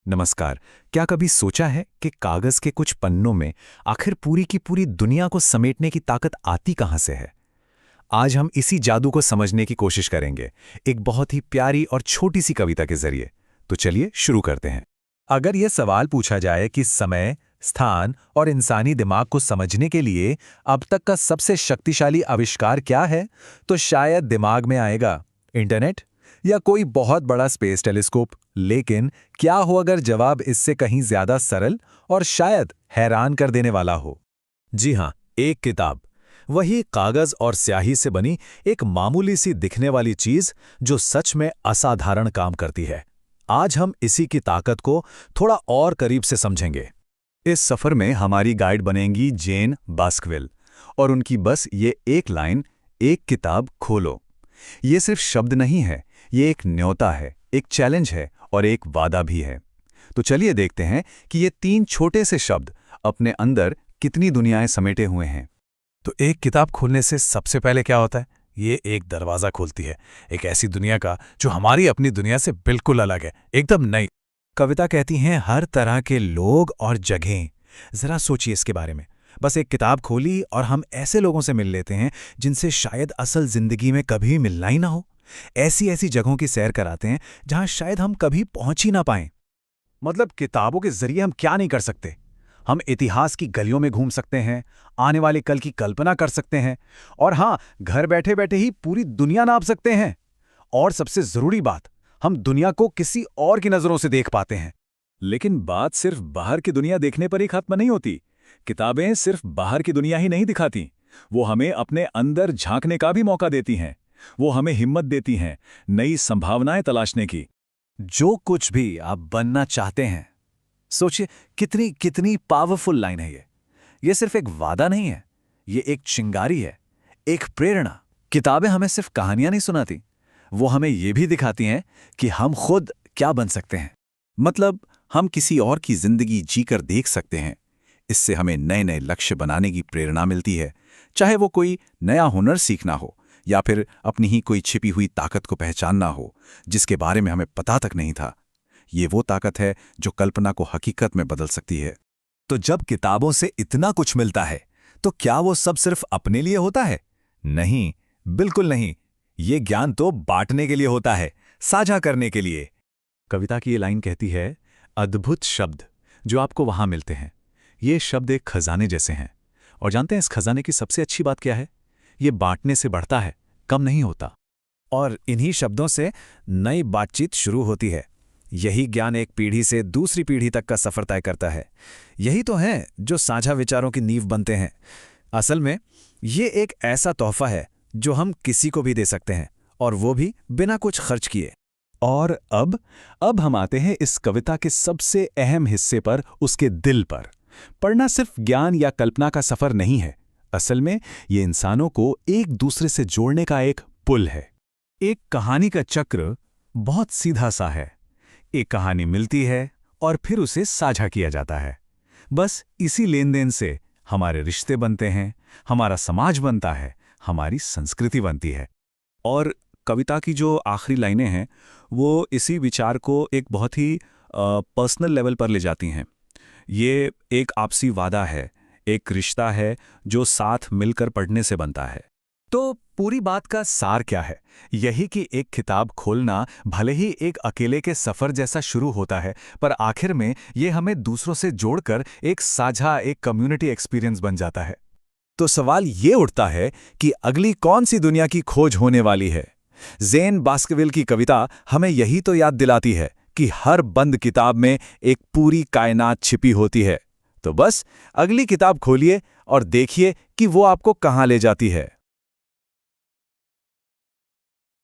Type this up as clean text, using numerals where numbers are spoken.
नमस्कार। क्या कभी सोचा है कि कागज के कुछ पन्नों में आखिर पूरी की पूरी दुनिया को समेटने की ताकत आती कहां से है? आज हम इसी जादू को समझने की कोशिश करेंगे, एक बहुत ही प्यारी और छोटी सी कविता के जरिए। तो चलिए शुरू करते हैं। अगर यह सवाल पूछा जाए कि समय, स्थान और इंसानी दिमाग को समझने के लिए अब तक का सबसे शक्तिशाली आविष्कार क्या है, तो शायद दिमाग में आएगा इंटरनेट या कोई बहुत बड़ा स्पेस टेलीस्कोप। लेकिन क्या हो अगर जवाब इससे कहीं ज्यादा सरल और शायद हैरान कर देने वाला हो? जी हां, एक किताब। वही कागज और स्याही से बनी एक मामूली सी दिखने वाली चीज जो सच में असाधारण काम करती है। आज हम इसी की ताकत को थोड़ा और करीब से समझेंगे। इस सफर में हमारी गाइड बनेंगी जेन बास्कविल, और उनकी बस ये एक लाइन, एक किताब खोलो। ये सिर्फ शब्द नहीं है, ये एक न्योता है, एक चैलेंज है और एक वादा भी है। तो चलिए देखते हैं कि ये तीन छोटे से शब्द अपने अंदर कितनी दुनियाएं समेटे हुए हैं। तो एक किताब खोलने से सबसे पहले क्या होता है? ये एक दरवाज़ा खोलती है, एक ऐसी दुनिया का जो हमारी अपनी दुनिया से बिल्कुल अलग है, एकदम नई। कविता कहती हैं हर तरह के लोग और जगहें। ज़रा सोचिए इसके बारे में। बस एक किताब खोली और हम ऐसे लोगों से मिल लेते हैं जिनसे शायद असल ज़िंदगी में कभी मिलना ही ना हो। ऐसी ऐसी जगहों की सैर कराते हैं जहां शायद हम कभी पहुंच ही ना पाएं। मतलब किताबों के जरिए हम क्या नहीं कर सकते? हम इतिहास की गलियों में घूम सकते हैं, आने वाले कल की कल्पना कर सकते हैं, और हाँ, घर बैठे बैठे ही पूरी दुनिया नाप सकते हैं। और सबसे जरूरी बात, हम दुनिया को किसी और की नजरों से देख पाते हैं। लेकिन बात सिर्फ बाहर की दुनिया देखने पर ही खत्म नहीं होती। किताबें सिर्फ बाहर की दुनिया ही नहीं दिखाती, वो हमें अपने अंदर झांकने का भी मौका देती हैं। वो हमें हिम्मत देती हैं नई संभावनाएं तलाशने की। जो कुछ भी आप बनना चाहते हैं, सोचिए कितनी कितनी पावरफुल लाइन है ये। ये सिर्फ एक वादा नहीं है, ये एक चिंगारी है, एक प्रेरणा। किताबें हमें सिर्फ कहानियां नहीं सुनाती, वो हमें ये भी दिखाती हैं कि हम खुद क्या बन सकते हैं। मतलब हम किसी और की जिंदगी जीकर देख सकते हैं। इससे हमें नए नए लक्ष्य बनाने की प्रेरणा मिलती है, चाहे वो कोई नया हुनर सीखना हो या फिर अपनी ही कोई छिपी हुई ताकत को पहचानना हो जिसके बारे में हमें पता तक नहीं था। ये वो ताकत है जो कल्पना को हकीकत में बदल सकती है। तो जब किताबों से इतना कुछ मिलता है, तो क्या वो सब सिर्फ अपने लिए होता है? नहीं, बिल्कुल नहीं। ये ज्ञान तो बांटने के लिए होता है, साझा करने के लिए। कविता की ये लाइन कहती है, अद्भुत शब्द जो आपको वहां मिलते हैं, ये शब्द एक खजाने जैसे हैं। और जानते हैं इस खजाने की सबसे अच्छी बात क्या है? ये बांटने से बढ़ता है, कम नहीं होता। और इन्हीं शब्दों से नई बातचीत शुरू होती है। यही ज्ञान एक पीढ़ी से दूसरी पीढ़ी तक का सफर तय करता है। यही तो है जो साझा विचारों की नींव बनते हैं। असल में ये एक ऐसा तोहफा है जो हम किसी को भी दे सकते हैं, और वो भी बिना कुछ खर्च किए। और अब हम आते हैं इस कविता के सबसे अहम हिस्से पर, उसके दिल पर। पढ़ना सिर्फ ज्ञान या कल्पना का सफर नहीं है। असल में ये इंसानों को एक दूसरे से जोड़ने का एक पुल है। एक कहानी का चक्र बहुत सीधा सा है। एक कहानी मिलती है और फिर उसे साझा किया जाता है। बस इसी लेन देन से हमारे रिश्ते बनते हैं, हमारा समाज बनता है, हमारी संस्कृति बनती है। और कविता की जो आखिरी लाइनें हैं वो इसी विचार को एक बहुत ही पर्सनल लेवल पर ले जाती हैं। ये एक आपसी वादा है, एक रिश्ता है जो साथ मिलकर पढ़ने से बनता है। तो पूरी बात का सार क्या है? यही कि एक किताब खोलना भले ही एक अकेले के सफर जैसा शुरू होता है, पर आखिर में ये हमें दूसरों से जोड़कर एक साझा, एक कम्युनिटी एक्सपीरियंस बन जाता है। तो सवाल ये उठता है कि अगली कौन सी दुनिया की खोज होने वाली है? जेन बास्कविल की कविता हमें यही तो याद दिलाती है कि हर बंद किताब में एक पूरी कायनात छिपी होती है। तो बस अगली किताब खोलिए और देखिए कि वो आपको कहां ले जाती है।